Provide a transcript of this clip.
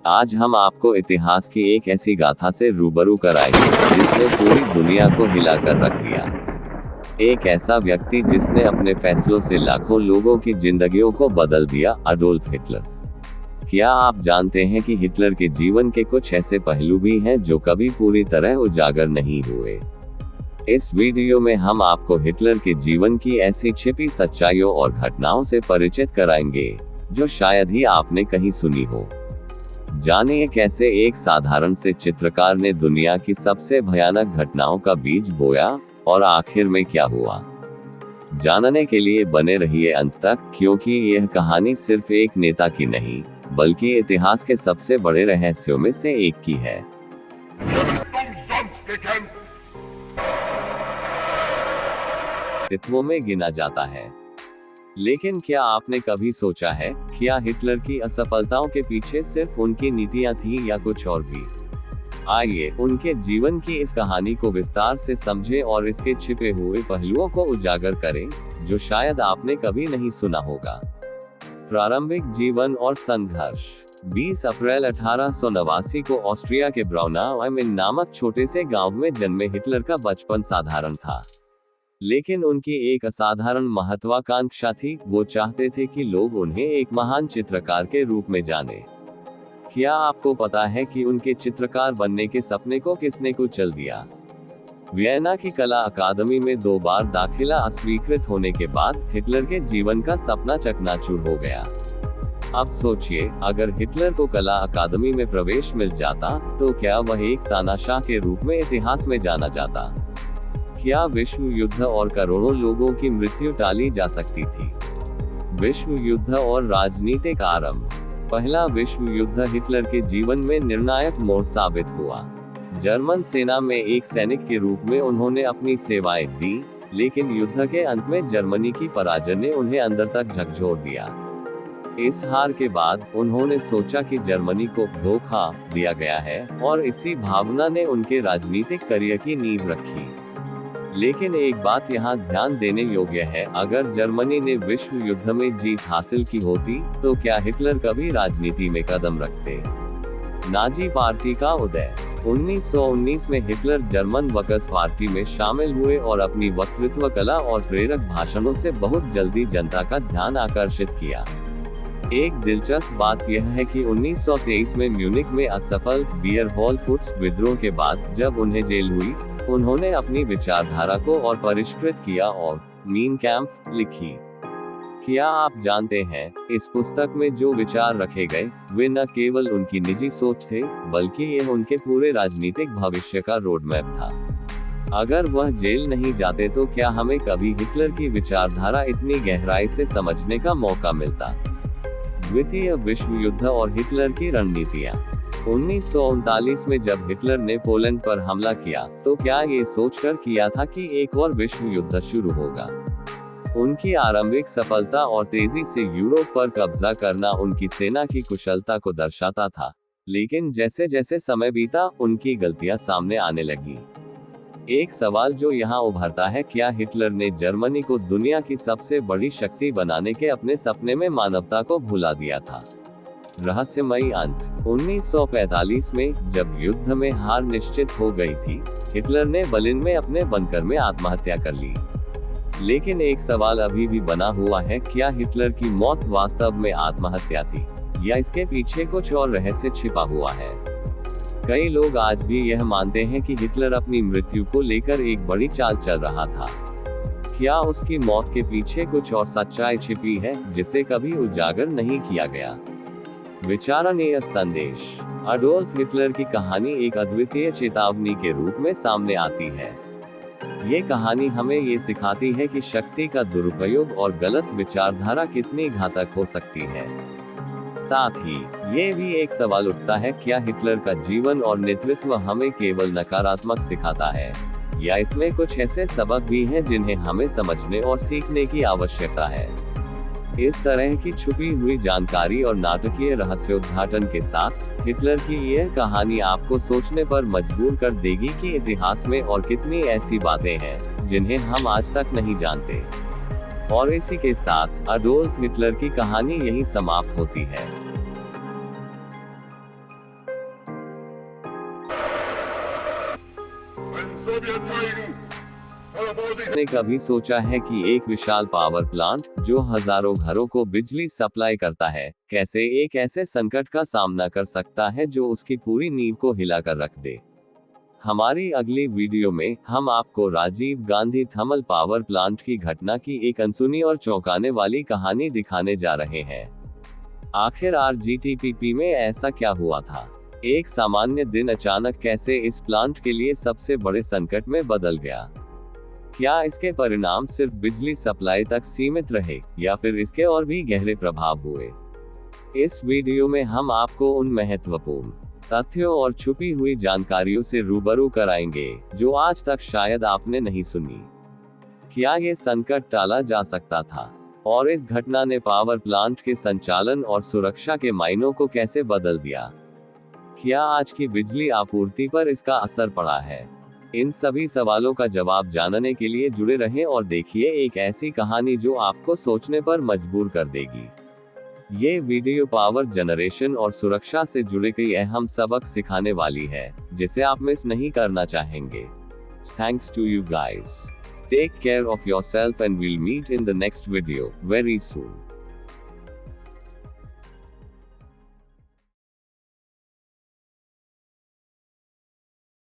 आज हम आपको इतिहास की एक ऐसी गाथा से रूबरू कराएंगे जिसने पूरी दुनिया को हिला कर रख दिया। एक ऐसा व्यक्ति जिसने अपने फैसलों से लाखों लोगों की जिंदगियों को बदल दिया, अडोल्फ हिटलर। क्या आप जानते हैं कि हिटलर के जीवन के कुछ ऐसे पहलू भी हैं जो कभी पूरी तरह उजागर नहीं हुए। इस वीडियो में हम आपको हिटलर के जीवन की ऐसी छिपी सच्चाइयों और घटनाओं से परिचित कराएंगे जो शायद ही आपने कहीं सुनी हो। जानिए कैसे एक साधारण से चित्रकार ने दुनिया की सबसे भयानक घटनाओं का बीज बोया और आखिर में क्या हुआ। जानने के लिए बने रहिए अंत तक, क्योंकि यह कहानी सिर्फ एक नेता की नहीं बल्कि इतिहास के सबसे बड़े रहस्यों में से एक की है। तत्वों में गिना जाता है। लेकिन क्या आपने कभी सोचा है, क्या हिटलर की असफलताओं के पीछे सिर्फ उनकी नीतियां थीं या कुछ और भी? आइए उनके जीवन की इस कहानी को विस्तार से समझें और इसके छिपे हुए पहलुओं को उजागर करें जो शायद आपने कभी नहीं सुना होगा। प्रारंभिक जीवन और संघर्ष। 20 अप्रैल 1889 को ऑस्ट्रिया के ब्राउनाउ एम इन नामक छोटे से गांव में जन्मे हिटलर का बचपन साधारण था, लेकिन उनकी एक असाधारण महत्वाकांक्षा थी। वो चाहते थे कि लोग उन्हें एक महान चित्रकार के रूप में जाने। क्या आपको पता है कि उनके चित्रकार बनने के सपने को किसने कुचल दिया? वियना की कला अकादमी में 2 बार दाखिला अस्वीकृत होने के बाद हिटलर के जीवन का सपना चकनाचूर हो गया। अब सोचिए, अगर हिटलर को कला अकादमी में प्रवेश मिल जाता तो क्या वह एक तानाशाह के रूप में इतिहास में जाना जाता? क्या विश्व युद्ध और करोड़ों लोगों की मृत्यु टाली जा सकती थी? विश्व युद्ध और राजनीतिक आरंभ। पहला विश्व युद्ध हिटलर के जीवन में निर्णायक मोड़ साबित हुआ। जर्मन सेना में एक सैनिक के रूप में उन्होंने अपनी सेवाएं दी, लेकिन युद्ध के अंत में जर्मनी की पराजय ने उन्हें अंदर तक झकझोर दिया। इस हार के बाद उन्होंने सोचा कि जर्मनी को धोखा दिया गया है, और इसी भावना ने उनके राजनीतिक करियर की नींव रखी। लेकिन एक बात यहाँ ध्यान देने योग्य है, अगर जर्मनी ने विश्व युद्ध में जीत हासिल की होती तो क्या हिटलर कभी राजनीति में कदम रखते? नाजी पार्टी का उदय। 1919 में हिटलर जर्मन वर्कर्स पार्टी में शामिल हुए और अपनी वक्तृत्व कला और प्रेरक भाषणों से बहुत जल्दी जनता का ध्यान आकर्षित किया। एक दिलचस्प बात यह है कि 1923 में म्यूनिख में असफल बियरहोलफुट्स विद्रोह के बाद जब उन्हें जेल हुई, उन्होंने अपनी विचारधारा को और परिष्कृत किया और मीन कैंप लिखी। क्या आप जानते हैं, इस पुस्तक में जो विचार रखे गए वे न केवल उनकी निजी सोच थे बल्कि यह उनके पूरे राजनीतिक भविष्य का रोडमैप था। अगर वह जेल नहीं जाते तो क्या हमें कभी हिटलर की विचारधारा इतनी गहराई से समझने का मौका मिलता? द्वितीय विश्व युद्ध और हिटलर की रणनीतियां। 1939 में जब हिटलर ने पोलैंड पर हमला किया तो क्या ये सोचकर किया था कि एक और विश्व युद्ध शुरू होगा? उनकी आरंभिक सफलता और तेजी से यूरोप पर कब्जा करना उनकी सेना की कुशलता को दर्शाता था, लेकिन जैसे जैसे समय बीता उनकी गलतियां सामने आने लगी। एक सवाल जो यहाँ उभरता है, क्या हिटलर ने जर्मनी को दुनिया की सबसे बड़ी शक्ति बनाने के अपने सपने में मानवता को भुला दिया था? रहस्यमयी अंत। 1945 में जब युद्ध में हार निश्चित हो गई थी, हिटलर ने बर्लिन में अपने बंकर में आत्महत्या कर ली। लेकिन एक सवाल अभी भी बना हुआ है, क्या हिटलर की मौत वास्तव में आत्महत्या थी या इसके पीछे कुछ और रहस्य छिपा हुआ है? कई लोग आज भी यह मानते हैं कि हिटलर अपनी मृत्यु को लेकर एक बड़ी चाल चल रहा था। क्या उसकी मौत के पीछे कुछ और सच्चाई छिपी है जिसे कभी उजागर नहीं किया गया? विचारणीय संदेश। अडोल्फ हिटलर की कहानी एक अद्वितीय चेतावनी के रूप में सामने आती है। ये कहानी हमें ये सिखाती है कि शक्ति का दुरुपयोग और गलत विचारधारा कितनी घातक हो सकती है। साथ ही ये भी एक सवाल उठता है, क्या हिटलर का जीवन और नेतृत्व हमें केवल नकारात्मक सिखाता है या इसमें कुछ ऐसे सबक भी हैं जिन्हें हमें समझने और सीखने की आवश्यकता है? इस तरह की छुपी हुई जानकारी और नाटकीय रहस्योद्घाटन के साथ हिटलर की यह कहानी आपको सोचने पर मजबूर कर देगी कि इतिहास में और कितनी ऐसी बातें हैं जिन्हें हम आज तक नहीं जानते। और इसी के साथ अडोल्फ हिटलर की कहानी यही समाप्त होती है। आपने कभी सोचा है कि एक विशाल पावर प्लांट जो हजारों घरों को बिजली सप्लाई करता है, कैसे एक ऐसे संकट का सामना कर सकता है जो उसकी पूरी नींव को हिलाकर रख दे? हमारी अगली वीडियो में हम आपको Rajiv Gandhi thermal power plant की घटना की एक अनसुनी और चौंकाने वाली कहानी दिखाने जा रहे हैं। आखिर RGTPP में ऐसा क्या हुआ था? एक सामान्य दिन अचानक कैसे इस प्लांट के लिए सबसे बड़े संकट में बदल गया? क्या इसके परिणाम सिर्फ बिजली सप्लाई तक सीमित रहे या फिर इसके और भी गहरे प्रभाव हुए? इस वीडियो में हम आपको उन महत्वपूर्ण तथ्यों और छुपी हुई जानकारियों से रूबरू कराएंगे जो आज तक शायद आपने नहीं सुनी। क्या ये संकट टाला जा सकता था? और इस घटना ने पावर प्लांट के संचालन और सुरक्षा के मायनों को कैसे बदल दिया? क्या आज की बिजली आपूर्ति पर इसका असर पड़ा है? इन सभी सवालों का जवाब जानने के लिए जुड़े रहें और देखिए एक ऐसी कहानी जो आपको सोचने पर मजबूर कर देगी। ये वीडियो पावर जनरेशन और सुरक्षा से जुड़े कई अहम सबक सिखाने वाली है जिसे आप मिस नहीं करना चाहेंगे। Thanks to you guys. Take care of yourself and we'll meet in the next video very soon.